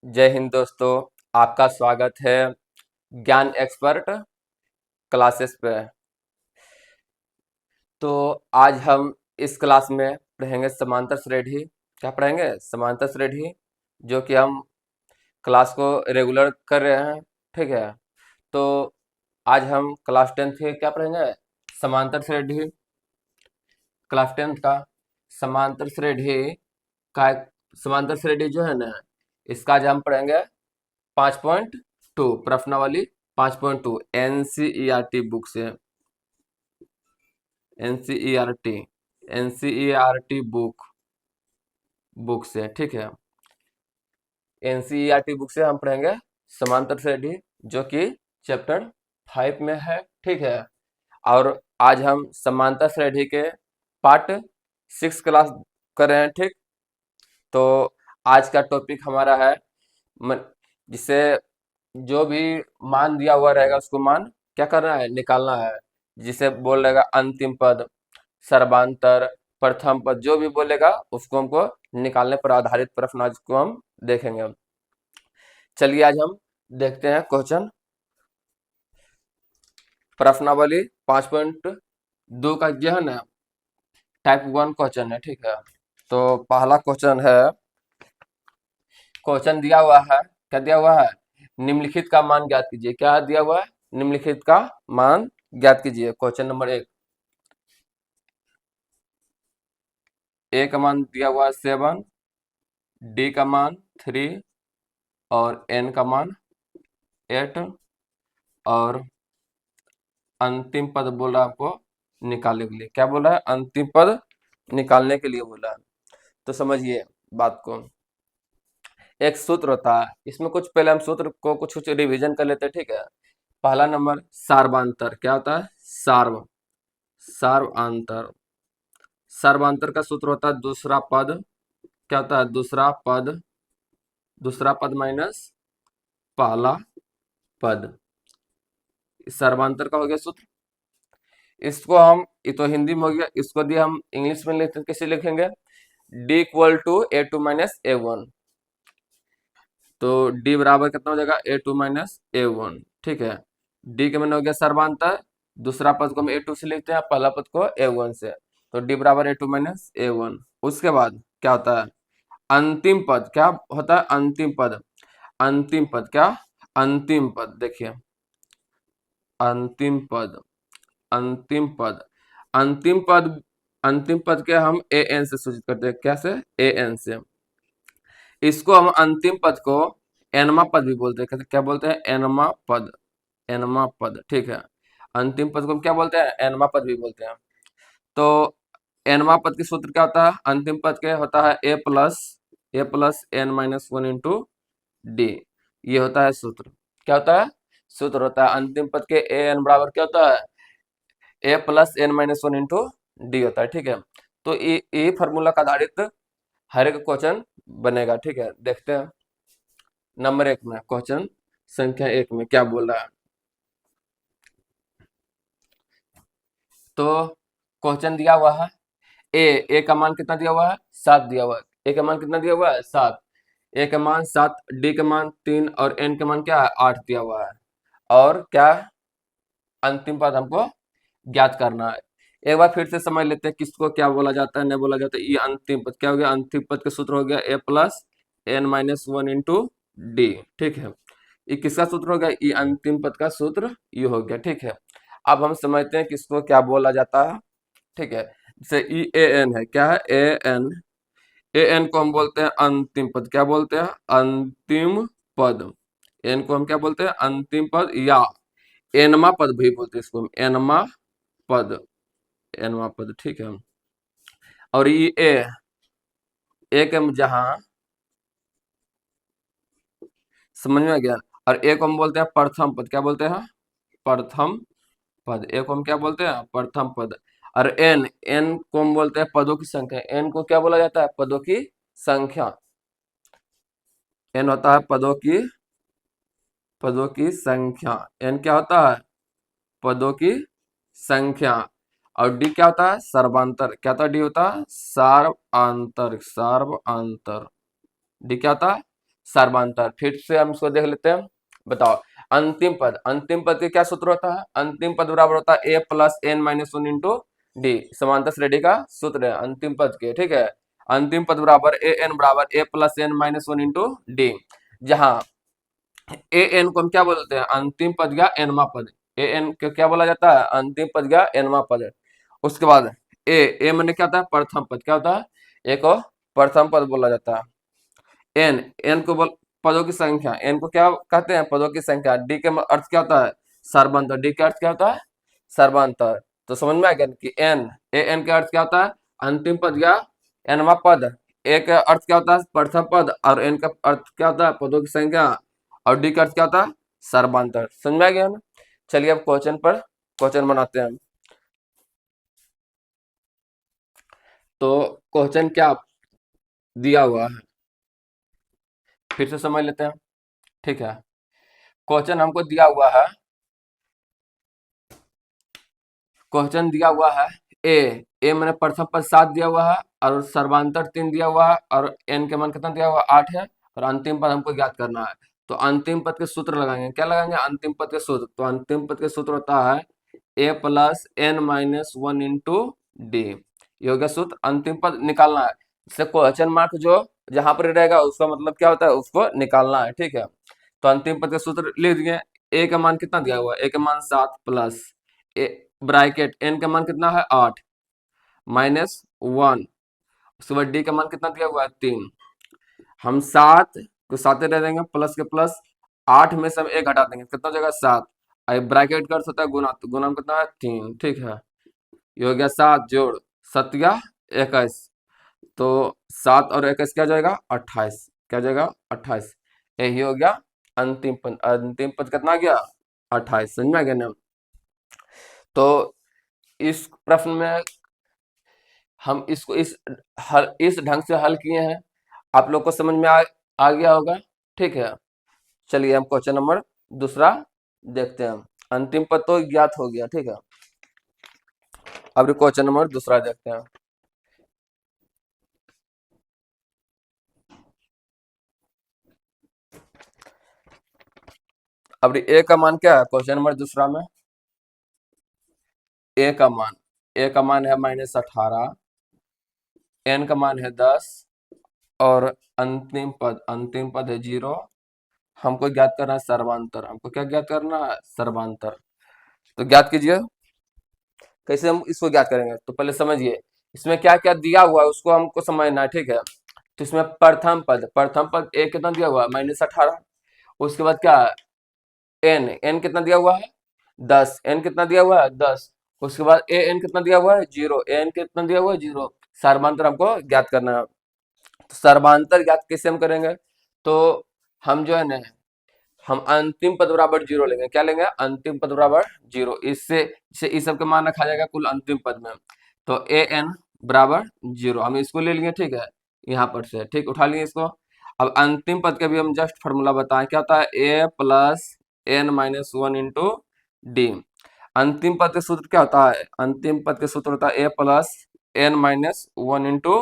जय हिंद दोस्तों। आपका स्वागत है ज्ञान एक्सपर्ट क्लासेस पे। तो आज हम इस क्लास में पढ़ेंगे समांतर श्रेणी। क्या पढ़ेंगे? समांतर श्रेणी, जो कि हम क्लास को रेगुलर कर रहे हैं। ठीक है, तो आज हम क्लास 10th के क्या पढ़ेंगे? समांतर श्रेणी। क्लास 10th का समांतर श्रेणी का समांतर श्रेणी जो है ना, इसका आज हम पढ़ेंगे 5.2 प्रश्नावली 5.2 एनसीईआरटी बुक से। एनसीईआरटी एनसीईआरटी बुक से। ठीक है, एनसीईआरटी बुक से हम पढ़ेंगे समांतर श्रेणी, जो कि चैप्टर 5 में है। ठीक है, और आज हम समांतर श्रेणी के पार्ट 6 क्लास कर रहे हैं। ठीक, तो आज का टॉपिक हमारा है जिसे जो भी मान दिया हुआ रहेगा उसको मान क्या करना है? निकालना है। जिसे बोलेगा अंतिम पद, सर्वांतर, प्रथम पद, जो भी बोलेगा उसको हमको निकालने पर आधारित प्रश्न आज को हम देखेंगे। चलिए आज हम देखते हैं क्वेश्चन। प्रश्नावली 5.2 का जो है ना, टाइप 1 क्वेश्चन है। ठीक है, तो पहला क्वेश्चन है, क्वेश्चन दिया हुआ है। क्या दिया हुआ है? निम्नलिखित का मान ज्ञात कीजिए। क्या दिया हुआ है? निम्नलिखित का मान ज्ञात कीजिए। Question number 1। ए का मान दिया हुआ है 7, डी का मान 3 और एन का मान 8, और अंतिम पद बोला आपको निकालने के लिए। क्या बोला है? अंतिम पद निकालने के लिए बोला है। तो समझिए बात को। एक सूत्र होता है, इसमें कुछ पहले हम सूत्र को कुछ रिवीजन कर लेते हैं। ठीक है, पहला नंबर सार्वांतर। क्या होता है? सार्वांतर। सार्वांतर का सूत्र होता है दूसरा पद। क्या होता है? दूसरा पद माइनस पहला पद। सर्वांतर का हो गया सूत्र। इसको हम, ये तो हिंदी में हो गया, इसको दिए हम इंग्लिश में लिखते कैसे लिखेंगे? D equal to A two minus A one. तो डी बराबर कितना हो जाएगा? A two minus A one. ठीक है, डी के मैंने हो गया सर्वांतर। दूसरा पद को हम ए टू से लिखते हैं, पहला पद को ए वन से। तो डी बराबर ए टू माइनस ए वन। उसके बाद क्या होता है? अंतिम पद। क्या होता है? अंतिम पद। अंतिम पद क्या? अंतिम पद देखिए, अंतिम पद, अंतिम पद, अंतिम पद, अंतिम पद के हम ए एन से सूचित करते हैं। कैसे? ए एन से। इसको हम अंतिम पद को एनमा पद भी बोलते हैं। क्या बोलते हैं? एनमा पद। एनमा पद। ठीक है, अंतिम पद को हम क्या बोलते हैं? एनमा पद भी बोलते हैं। तो एनमा पद के सूत्र क्या होता है? अंतिम पद के होता है a plus n minus one into d. ये होता है सूत्र। क्या होता है? सूत्र होता है अंतिम पद के ए एन बराबर क्या होता है? A plus n minus one into d होता है। ठीक है, तो ये फॉर्मूला का आधारित हर एक क्वेश्चन बनेगा। ठीक है, देखते हैं नंबर 1 में, क्वेश्चन संख्या 1 में क्या बोल रहा है। तो क्वेश्चन दिया हुआ है, ए का मान कितना दिया हुआ है? 7 दिया हुआ है। ए का मान कितना दिया हुआ है? 7। ए का मान 7, डी का मान 3 और एन का मान क्या है? 8 दिया हुआ है। और क्या? अंतिम पद हमको ज्ञात करना है। एक बार फिर से समझ लेते हैं किसको क्या बोला जाता है, नहीं बोला जाता है। ये अंतिम पद क्या हो गया? अंतिम पद का सूत्र हो गया a plus n minus one into d. ठीक है, ये किसका सूत्र हो गया? ये अंतिम पद का सूत्र ये हो गया। ठीक है, अब हम समझते हैं किसको क्या बोला जाता है। ठीक है, जैसे ई ए एन है। क्या है? A N. ए एन को हम बोलते हैं अंतिम पद। क्या बोलते हैं? अंतिम पद। एन को हम क्या बोलते हैं? अंतिम पद, या एनमा पद भी बोलते हैं इसको हम, एनमा पद। एनमा पद। ठीक है, और ये ए के हम जहां समझ में आ गया। और ए को हम बोलते हैं प्रथम पद। क्या बोलते हैं? प्रथम पद। ए को हम क्या बोलते हैं? प्रथम पद। और एन, एन को हम बोलते हैं पदों की संख्या। एन को क्या बोला जाता है? पदों की संख्या। एन होता है पदों की संख्या। एन क्या होता है? पदों की संख्या। और डी क्या होता है? सर्वांतर। क्या होता है? डी होता है सर्वांतर। सर्वांतर। डी क्या होता है? सर्वांतर। फिर से हम इसको देख लेते हैं। बताओ अंतिम पद के क्या सूत्र होता है? अंतिम पद बराबर होता है a plus n minus one into d. समांतर श्रेणी का सूत्र है अंतिम पद के, ठीक है। अंतिम पद बराबर ए एन बराबर a plus n minus one into d, जहां ए एन को हम क्या बोलते हैं? अंतिम पद या एनवा पद। ए एन को क्या बोला जाता है? अंतिम पद या एनवा पद। उसके बाद ए ए मैंने क्या होता है? प्रथम पद। क्या होता है? ए को प्रथम पद बोला जाता है। एन एन को पदों की संख्या, एन को क्या कहते हैं? पदों की संख्या। डी के अर्थ क्या होता है? सर्वांतर। डी का अर्थ क्या होता है? सर्वांतर। तो समझ में आ गया कि एन ए एन का अर्थ क्या होता है? अंतिम पद या एनवा पद। ए का अर्थ क्या होता है? प्रथम पद। और एन का अर्थ क्या होता है? पदों की संख्या। और डी का अर्थ क्या होता है? सर्वांतर। समझ में आ गया ना? चलिए अब क्वेश्चन बनाते हैं। तो क्वेश्चन क्या दिया हुआ है फिर से समझ लेते हैं, ठीक है। क्वेश्चन हमको दिया हुआ है, क्वेश्चन दिया हुआ है ए ए मैंने प्रथम पद 7 दिया हुआ है और सर्वांतर 3 दिया हुआ है और एन के मान कितना दिया हुआ है? 8 है। और अंतिम पद हमको ज्ञात करना है। तो अंतिम पद के सूत्र लगाएंगे। क्या लगाएंगे? अंतिम पद के सूत्र। तो अंतिम पद के सूत्र होता है a plus n minus one into d. ये हो गया सूत्र। अंतिम पद निकालना है। इससे क्वेश्चन मार्क जो जहां पर रहेगा उसका मतलब क्या होता है? उसको निकालना है, ठीक है। तो अंतिम पद के सूत्र लिख दिए। ए का मान कितना दिया हुआ है? ए का मान 7 प्लस ए ब्रैकेट एन का मान कितना है? 8 माइनस वन। उसके बाद डी का मान कितना दिया हुआ है? 3। हम 7 को 7 रह देंगे, प्लस के प्लस 8 में से हम 1 हटा देंगे, कितना हो जाएगा? 7। अब ब्रैकेट का अर्थ होता है गुना, तो गुना में कितना है? 3, ठीक है। ये हो गया 7 जोड़ 7 या 21। तो 7 और 21 क्या हो जाएगा? 28। क्या हो जाएगा? 28। यही हो गया अंतिम पद। अंतिम पद कितना गया? 28। समझ में आ गया ना? तो इस प्रश्न में हम इसको इस ढंग से हल किए हैं। आप लोग को समझ में आ गया होगा, ठीक है। चलिए हम क्वेश्चन नंबर दूसरा देखते हैं। अंतिम पद तो ज्ञात हो गया, ठीक है। अब क्वेश्चन नंबर दूसरा देखते हैं। अब ए का मान क्या है क्वेश्चन नंबर दूसरा में? ए का मान है -18, एन का मान है 10 और अंतिम पद है 0। हमको ज्ञात करना है सर्वांतर। हमको क्या ज्ञात करना है? सर्वांतर। तो ज्ञात कीजिए। कैसे हम इसको ज्ञात करेंगे? तो पहले समझिए इसमें क्या क्या दिया हुआ है उसको हमको समझना है, ठीक है। तो इसमें प्रथम पद ए कितना दिया हुआ है? -18। उसके बाद क्या है? एन कितना दिया हुआ है? 10। एन कितना दिया हुआ है? 10। उसके बाद ए एन कितना दिया हुआ है? 0। एन कितना दिया हुआ है? 0। सर्वांतर हमको ज्ञात करना है। तो सर्वांतर ज्ञात कैसे हम करेंगे? तो हम जो है ना, हम अंतिम पद बराबर 0 लेंगे। क्या लेंगे? अंतिम पद बराबर 0। इससे इस सब का मान रखा जाएगा कुल अंतिम पद में। तो ए एन बराबर 0 हम इसको ले लेंगे, ठीक है। यहाँ पर से ठीक उठा लिए इसको। अब अंतिम पद का भी हम जस्ट फॉर्मूला बताएं। क्या होता है? A plus n minus one into d. अंतिम पद के सूत्र क्या होता है? अंतिम पद के सूत्र होता है a plus n minus one into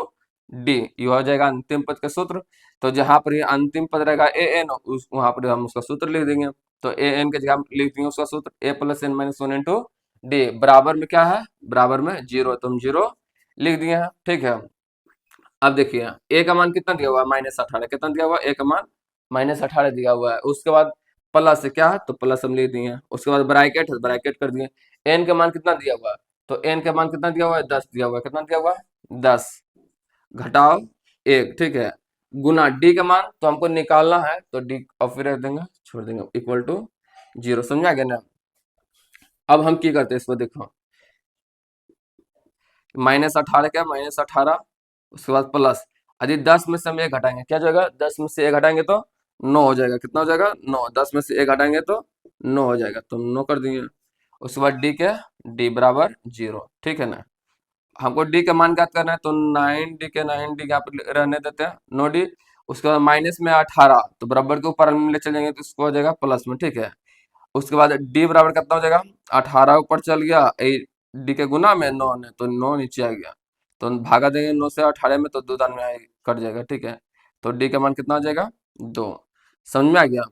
d. ये हो जाएगा अंतिम पद का सूत्र। तो जहां पर ये अंतिम पद रहेगा ए एन, उस वहां पर हम उसका सूत्र लिख देंगे। तो ए एन के जगह हम लिख देंगे उसका सूत्र a plus n minus one into d. बराबर में क्या है? बराबर में 0। तो हम 0 लिख दिए हैं, ठीक है। अब देखिए ए का मान कितना दिया हुआ है? -18। कितना दिया हुआ है? ए का मान -18 दिया हुआ है। उसके बाद प्लस से क्या है? तो प्लस हम लिख दिए हैं। उसके बाद ब्रैकेट है, ब्रैकेट कर दिए। एन का मान कितना दिया हुआ है? तो एन का मान कितना दिया हुआ है? 10 दिया हुआ है। कितना दिया हुआ है? 10 घटाओ 1, ठीक है। गुना डी का मान तो हमको निकालना है, तो डी और फिर रख देंगे, छोड़ देंगे, इक्वल टू 0। समझा गया ना? अब हम की करते हैं इसको, देखो -18 क्या? -18। उसके बाद प्लस, यदि 10 में से हम 1 घटाएंगे क्या हो जाएगा? 10 में से 1 घटाएंगे तो 9 हो जाएगा। कितना हो जाएगा? 9। 10 में से 1 घटाएंगे तो 9 हो जाएगा, तो 9 कर दिए। उसके बाद डी बराबर 0, ठीक है ना। हमको डी का मान ज्ञात करना है, तो 9 डी यहाँ पे रहने देते हैं, 9 डी। उसके बाद माइनस में 18, तो बराबर के ऊपर हम ले चल जाएंगे तो इसको हो जाएगा प्लस में, ठीक है। उसके बाद डी बराबर कितना हो जाएगा? 18 ऊपर चल गया, डी के गुना में 9 ने, तो 9 नीचे आ गया। तो भागा देंगे 9 से 18 में, तो 2 दान में कट जाएगा, ठीक है। तो डी का मान कितना हो जाएगा 2। समझ में आ गया।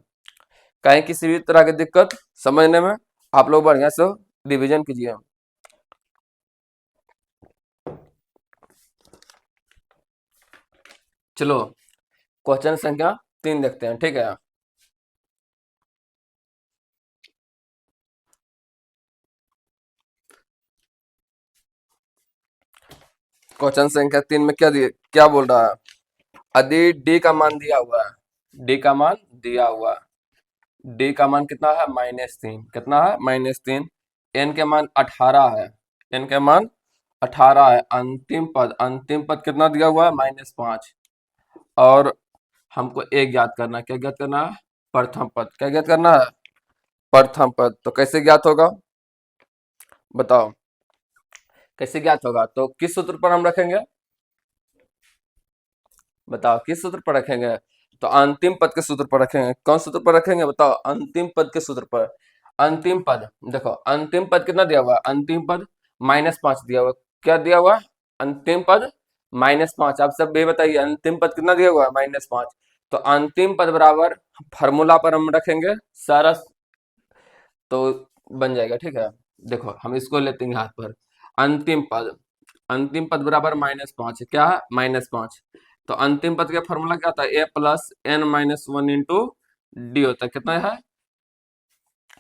कहीं किसी भी तरह की दिक्कत समझने में आप लोग बढ़िया से डिवीजन कीजिए। चलो क्वेश्चन संख्या 3 देखते हैं, ठीक है। क्वेश्चन संख्या 3 में क्या बोल रहा है? यदि डी का मान दिया हुआ है, डी का मान दिया हुआ है, डी का मान कितना है -3, कितना है -3, एन के मान 18 है, एन के मान 18 है, अंतिम पद कितना दिया हुआ है -5, और हमको एक ज्ञात करना है। क्या ज्ञात करना है? प्रथम पद। क्या ज्ञात करना है? प्रथम पद। तो कैसे ज्ञात होगा बताओ, कैसे ज्ञात होगा? तो किस सूत्र पर हम रखेंगे बताओ, किस सूत्र पर रखेंगे? तो अंतिम पद के सूत्र पर रखेंगे। कौन सूत्र पर रखेंगे बताओ? अंतिम पद के सूत्र पर। अंतिम पद देखो, अंतिम पद कितना दिया हुआ है? अंतिम पद -5 दिया हुआ है। क्या दिया हुआ है? अंतिम पद -5। आप सब ये बताइए, अंतिम पद कितना दिया हुआ है? -5। तो अंतिम पद बराबर फार्मूला पर हम रखेंगे सारा, तो बन जाएगा, ठीक है। देखो हम इसको लेते हैं हाथ पर। अंतिम पद, अंतिम पद बराबर -5 है। क्या है? -5। तो अंतिम पद का फॉर्मूला क्या होता है? A plus n minus one into d होता है। कितना है?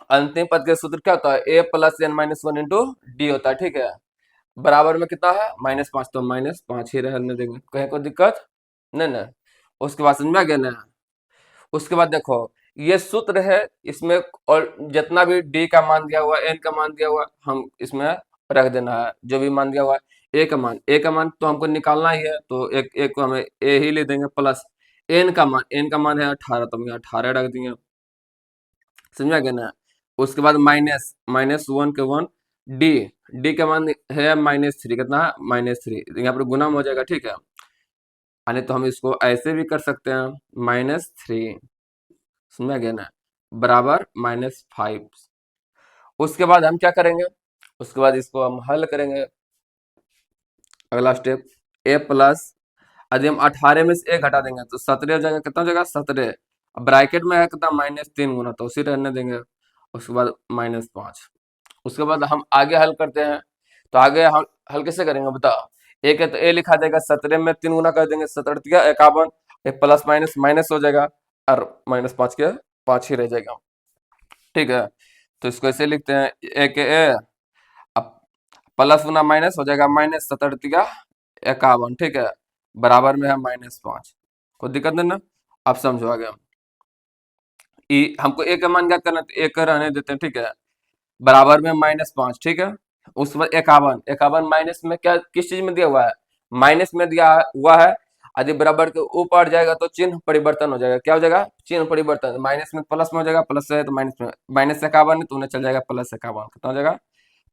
अंतिम पद के सूत्र क्या होता है? A plus n minus one into d होता है, ठीक है। बराबर में कितना है? -5। तो -5 ही रहने देंगे, कहीं कोई दिक्कत नहीं ना। उसके बाद समझ में आ गया ना। उसके बाद देखो, ये सूत्र है, इसमें और जितना भी डी का मान दिया हुआ है, एन का मान दिया हुआ है, हम इसमें रख देना है। जो भी मान दिया हुआ है, ए का मान तो हमको निकालना ही है, तो एक को हमें ए ही ले देंगे, प्लस एन का मान है 18, तो हम 18 रख देंगे। समझ में आ गया ना। उसके बाद माइनस माइनस वन के वन, डी डी का मान है -3। कितना है? -3। यहाँ पर गुना में हो जाएगा, ठीक है। यानी तो हम इसको ऐसे भी कर सकते हैं, -3, समझ में आ गया ना, बराबर -5। उसके बाद हम क्या करेंगे? उसके बाद इसको हम हल करेंगे। अगला स्टेप, ए प्लस, यदि हम 18 में से 1 घटा देंगे तो 17 हो जाएगा। कितना हो जाएगा? 17। अब ब्रैकेट में है कितना? -3 गुना, तो उसी रहने देंगे। उसके बाद -5। उसके बाद हम आगे हल करते हैं। तो आगे हम हल कैसे करेंगे बताओ? एक है तो ए लिखा जाएगा, 17 में 3 गुना कर देंगे, 17 51, प्लस माइनस माइनस हो जाएगा, और -5 के 5 ही रह जाएगा, ठीक है। तो इसको ऐसे लिखते हैं, ए के ए, अब प्लस गुना माइनस हो जाएगा, -17 51, ठीक है, बराबर में है -5। कोई दिक्कत नहीं ना। अब समझो आगे। हमको ए का मान ज्ञात करना है, तो ए का रहने देते हैं, ठीक है, बराबर में -5, ठीक है। उसके बाद 51, 51 माइनस में क्या, किस चीज में दिया हुआ है? माइनस में दिया हुआ है। यदि बराबर के ऊपर जाएगा तो चिन्ह परिवर्तन हो जाएगा। क्या हो जाएगा? चिन्ह परिवर्तन। माइनस में प्लस में हो जाएगा, प्लस है तो माइनस में, -51 है तो उन्हें चल जाएगा +51। कितना हो जाएगा?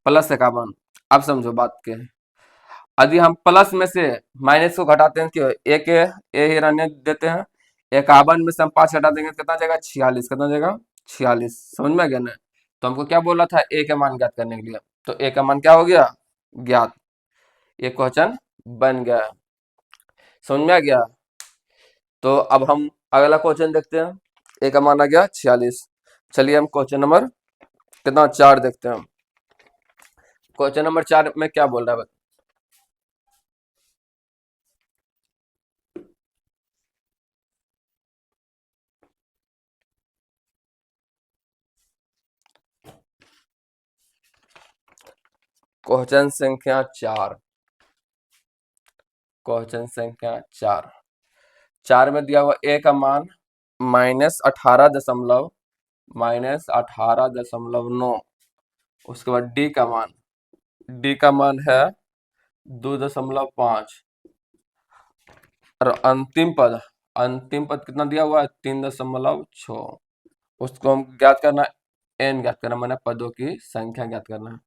+51। अब समझो बात के, यदि हम प्लस में से माइनस को घटाते हैं, क्यों? एक ए ही रहने देते हैं। 51 में से हम 5 हटा देंगे, कितना जाएगा? 46। कितना जाएगा? 46। समझ में आ गया ना। तो हमको क्या बोला था? ए का मान ज्ञात करने के लिए। तो ए का मान क्या हो गया? ज्ञात। ये क्वेश्चन बन गया। समझ में आ गया। तो अब हम अगला क्वेश्चन देखते हैं। ए का मान आ गया 46। चलिए हम क्वेश्चन नंबर कितना 4 देखते हैं। क्वेश्चन नंबर 4 में क्या बोल रहा है? क्वेश्चन संख्या 4, क्वेश्चन संख्या 4, 4 में दिया हुआ ए का मान -18.9। उसके बाद डी का मान है 2.5, और अंतिम पद कितना दिया हुआ है? 3.6। उसको हम ज्ञात करना, एन ज्ञात करना, मैंने पदों की संख्या ज्ञात करना है।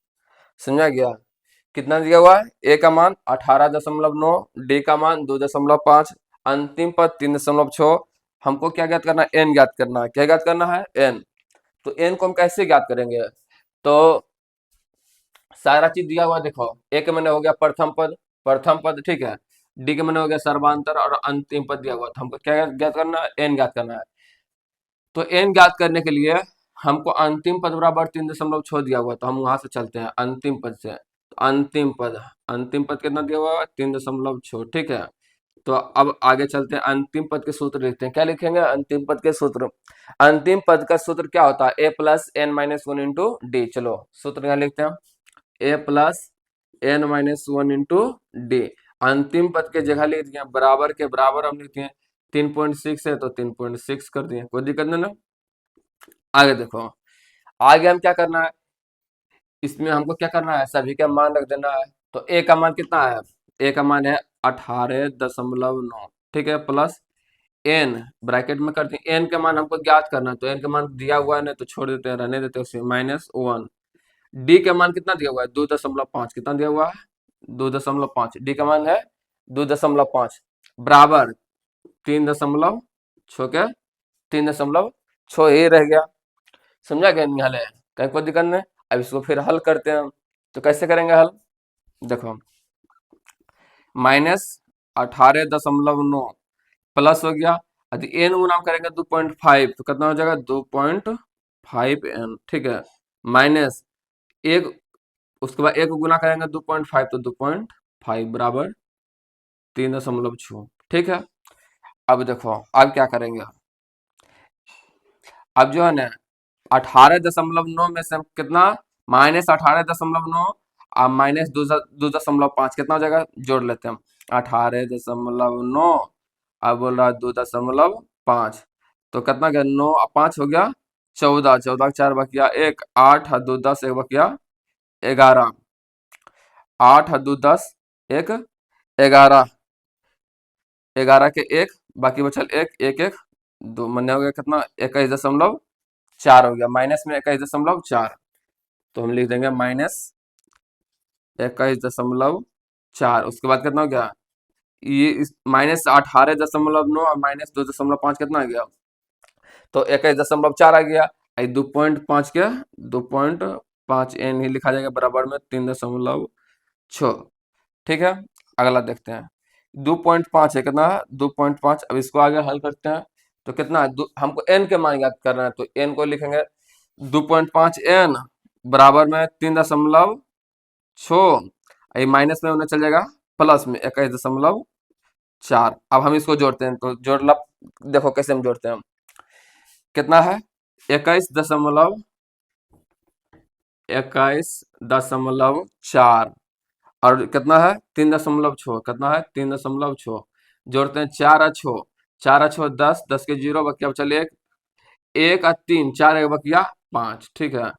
समझा गया? कितना दिया हुआ है? ए का मान 18.9, डी का मान 2.5, अंतिम पद 3.6। हमको क्या ज्ञात करना है? एन ज्ञात करना है। क्या ज्ञात करना है? एन। तो एन को हम कैसे ज्ञात करेंगे? तो सारा चीज दिया हुआ है, देखो, एक मैंने हो गया प्रथम पद, ठीक है, डी के मैंने हो गया सर्वांतर और अंतिम पद दिया हुआ था, हमको क्या ज्ञात करना है, एन ज्ञात करना है। तो एन ज्ञात करने के लिए हमको अंतिम पद बराबर 3.6 दिया हुआ, तो हम वहां से चलते हैं अंतिम पद से। तो अंतिम पद कितना दिया हुआ है, 3.6, ठीक है। तो अब आगे चलते हैं, अंतिम पद के सूत्र लिखते हैं। क्या लिखेंगे अंतिम पद के सूत्र? अंतिम पद का सूत्र क्या होता है, a plus n minus one into d. चलो सूत्र क्या लिखते हैं, a plus n minus one into d. अंतिम पद के जगह लिख दिए, बराबर के बराबर हम लिखते हैं, 3.6 है तो 3.6 कर दिए, कोई दिक्कत नहीं ना। आगे देखो, आगे हम क्या करना है, इसमें हमको क्या करना है, सभी का मान रख देना है। तो ए का मान कितना है, ए का मान है 18.9, ठीक है, प्लस एन ब्रैकेट में करते हैं, एन का मान हमको ज्ञात करना है, तो एन का मान दिया हुआ है ना, तो छोड़ देते हैं, रहने देते हैं उसे, -1। डी का मान कितना दिया हुआ है, 2.5, कितना दिया हुआ है, 2.5, डी का मान है 2.5, बराबर 3.6 के 3.6 ही रह गया। समझा गया निहाले, कहीं कोई दिक्कत नहीं। अब इसको फिर हल करते हैं हम, तो कैसे करेंगे हल, देखो, -18.9 प्लस हो गया, यदि एन गुना करेंगे 2.5 तो कितना हो जाएगा, 2.5 एन, ठीक है, माइनस एक, उसके बाद एक गुना करेंगे 2.5 तो 2.5 बराबर 3.6, ठीक है। अब देखो अब क्या करेंगे, अब जो है ना 18.9 में से हम कितना, -18.9 अब -2.5 कितना हो जाएगा, जोड़ लेते हैं हम, 18.9 अब बोल रहा 2.5, तो कितना गया, 9 और 5 हो गया 14, 14 4 बकिया 1, 8 और 2 10, 1 बकिया 11, 8 और 2 10, 1 11, 11 के 1 बाकी बचल 1, 1 1 2, मैंने हो गया कितना, 21.4 हो गया, माइनस में 21.4, तो हम लिख देंगे -21.4। उसके बाद कितना हो गया, ये -18.9 और -2.5 कितना आ गया, तो 21.4 आ गया। 2.5 के 2.5 एन ही लिखा जाएगा, बराबर में 3.6, ठीक है। अगला देखते हैं, 2.5 है कितना, 2.5। अब इसको आगे हल करते हैं, तो कितना है, हमको एन के मान ज्ञात करना है, तो एन को लिखेंगे 2.5 एन बराबर में 3.6, ये माइनस में होना चल जाएगा प्लस में 21.4। अब हम इसको जोड़ते हैं, तो जोड़ना देखो कैसे हम जोड़ते हैं, कितना है 21.4 और कितना है 3.6, कितना है 3.6, जोड़ते हैं 4 और 6, 4 और 6 10, 10 के 0 बकिया बचल 1, 1 और 3 4 एक बकिया 5, ठीक है,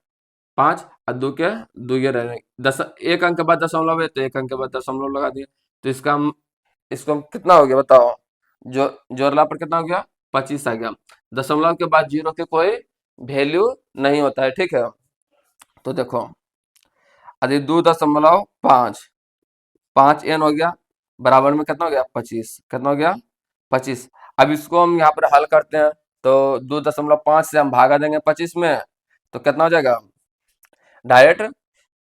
5 और 2 के 2 ये रह 10, एक अंक के बाद दशमलव है तो एक अंक के बाद दशमलव लगा दिए, तो इसको हम कितना हो गया बताओ, जो जोड़ला पर कितना हो गया, 25 आ गया। दशमलव के बाद जीरो के कोई वैल्यू नहीं होता है, ठीक है। तो देखो यदि 2.5, 5 एन हो गया, बराबर में कितना हो गया 25, कितना हो गया 25। अब इसको हम यहाँ पर हल करते हैं, तो 2.5 से हम भागा देंगे 25 में, तो कितना हो जाएगा, डायरेक्ट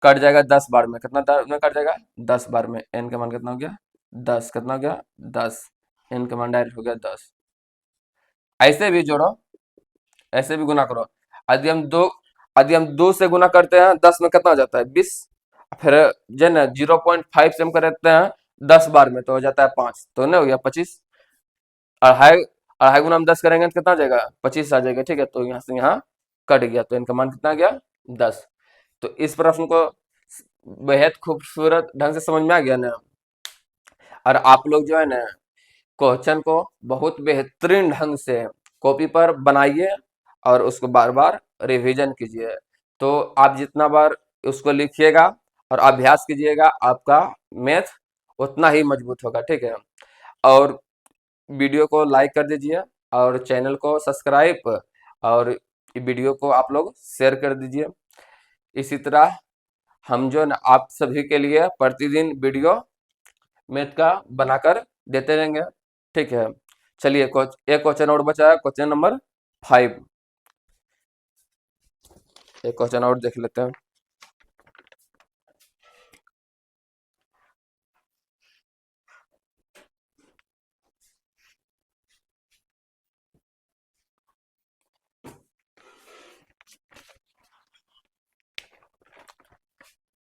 कट जाएगा 10 बार में, कितना में कट जाएगा 10 बार में, एन का मान कितना हो गया 10, कितना हो गया 10, एन का मान डायरेक्ट हो गया 10। ऐसे भी जोड़ो, ऐसे भी गुना करो, यदि हम दो यदि हम 2 से गुना करते हैं 10 में कितना हो जाता है 20, फिर जो है ना 0.5 से हम करते हैं 10 बार में तो हो जाता है 5, तो नहीं हो गया 25, अढ़ाई अढ़ाई गुना हम 10 करेंगे तो कितना आ जाएगा 25 आ जाएगा, ठीक है। तो यहाँ से यहाँ कट गया, तो इनका मान कितना आ गया 10। तो इस प्रश्न को बेहद खूबसूरत ढंग से समझ में आ गया ना, और आप लोग जो है ना क्वेश्चन को बहुत बेहतरीन ढंग से कॉपी पर बनाइए और उसको बार बार रिवीजन कीजिए, तो आप जितना बार उसको लिखिएगा और अभ्यास कीजिएगा, आपका मैथ उतना ही मजबूत होगा, ठीक है। और वीडियो को लाइक कर दीजिए और चैनल को सब्सक्राइब, और वीडियो को आप लोग शेयर कर दीजिए। इसी तरह हम जो है ना आप सभी के लिए प्रतिदिन वीडियो मैथ का बनाकर देते रहेंगे, ठीक है। चलिए एक क्वेश्चन और बचा है, क्वेश्चन नंबर 5, एक क्वेश्चन और देख लेते हैं।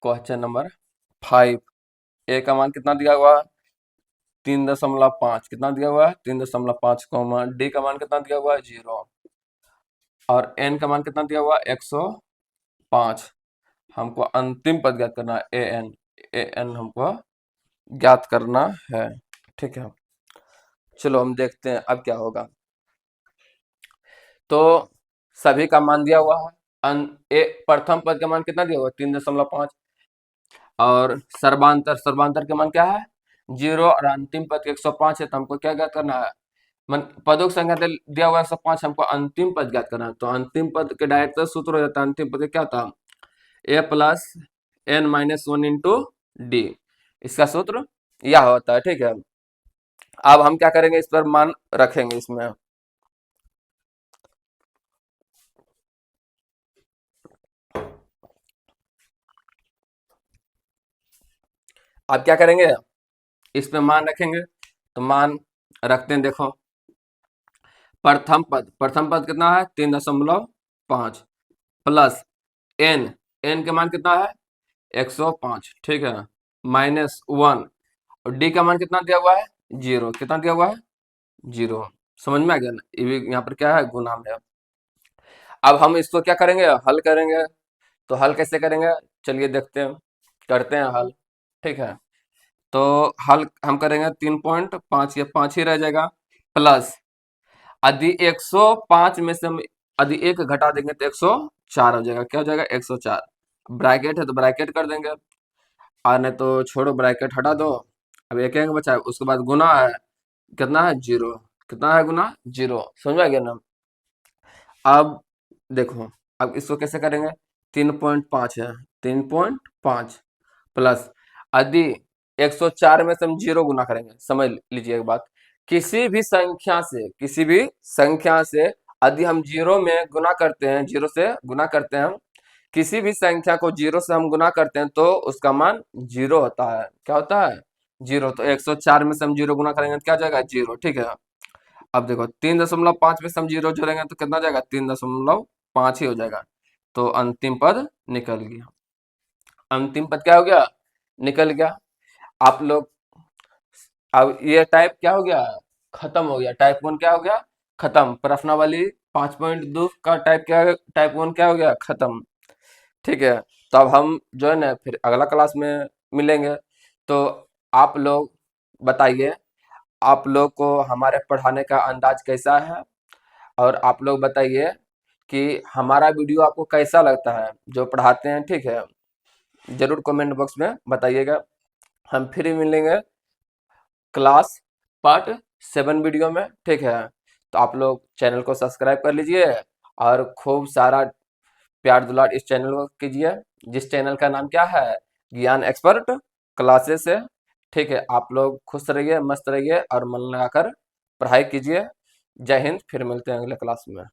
Question number 5। ए का मान कितना दिया हुआ है? 3.5। कितना दिया हुआ है? 3.5 कॉमा डी का मान कितना दिया हुआ है? 0। और एन का मान कितना दिया हुआ है? 105। हमको अंतिम पद ज्ञात करना है, ए एन। ए एन हमको ज्ञात करना है। ठीक है, चलो हम देखते हैं अब क्या होगा। तो सभी का मान दिया हुआ है। प्रथम पद का मान कितना दिया हुआ है? 3.5। और सर्वांतर, सर्वांतर का मान क्या है? 0। और अंतिम पद 105 है, तो हमको क्या ज्ञात करना है? मन पदों की संख्या दिया हुआ है 105, हमको अंतिम पद ज्ञात करना है। तो अंतिम पद के डायरेक्ट सूत्र हो जाता है। अंतिम पद क्या था? A plus n minus 1 into d. इसका सूत्र यह होता है। ठीक है, अब हम क्या करेंगे? इस पर मान रखेंगे इसमें। अब क्या करेंगे? इस पे मान रखेंगे। तो मान रखते हैं, देखो। प्रथम पद कितना है? 3.5 प्लस एन। एन के मान कितना है? 105। ठीक है, -1। और डी का मान कितना दिया हुआ है? 0। कितना दिया हुआ है? 0। समझ में आ गया ना? ये भी यहाँ पर क्या है? गुना में है। अब हम इसको क्या करेंगे? हल करेंगे। तो हल कैसे करेंगे? चलिए देखते हैं, करते हैं हल। ठीक है, तो हल हम करेंगे 3.5, ये 5 ही रह जाएगा। प्लस यदि 105 में से हम यदि एक घटा देंगे तो 104 हो जाएगा। क्या हो जाएगा? 104। ब्रैकेट है तो ब्रैकेट कर देंगे, और नहीं तो छोड़ो, ब्रैकेट हटा दो। अब एक एक बचा है, उसके बाद गुना है। कितना है? 0। कितना है? गुना 0। समझ में आ गया ना? अब देखो, अब इसको कैसे करेंगे? 3.5 है, 3.5 प्लस यदि 104 में से हम 0 गुना करेंगे। समझ लीजिए एक बात, किसी भी संख्या से यदि हम 0 में गुना करते हैं, 0 से गुना करते हैं, हम किसी भी संख्या को 0 से हम गुना करते हैं तो उसका मान 0 होता है। क्या होता है? 0। तो 104 में से हम 0 गुना करेंगे तो क्या हो जाएगा? 0। ठीक है, अब देखो 3.5 में से हम 0 जोड़ेंगे तो कितना जाएगा? 3.5 ही हो जाएगा। तो अंतिम पद निकल गया। अंतिम पद क्या हो गया? निकल गया। आप लोग, अब ये टाइप क्या हो गया? खत्म हो गया। टाइप 1 क्या हो गया? खत्म। प्रश्नावली 5.2 का टाइप 1 क्या हो गया? खत्म। ठीक है, तो अब हम जो है ना फिर अगला क्लास में मिलेंगे। तो आप लोग बताइए, आप लोग को हमारे पढ़ाने का अंदाज कैसा है? और आप लोग बताइए कि हमारा वीडियो आपको कैसा लगता है जो पढ़ाते हैं। ठीक है, जरूर कमेंट बॉक्स में बताइएगा। हम फिर मिलेंगे क्लास पार्ट 7 वीडियो में। ठीक है, तो आप लोग चैनल को सब्सक्राइब कर लीजिए और खूब सारा प्यार दुलार इस चैनल को कीजिए, जिस चैनल का नाम क्या है? ज्ञान एक्सपर्ट क्लासेस है। ठीक है, आप लोग खुश रहिए, मस्त रहिए और मन लगाकर पढ़ाई कीजिए। जय हिंद, फिर मिलते हैं अगले क्लास में।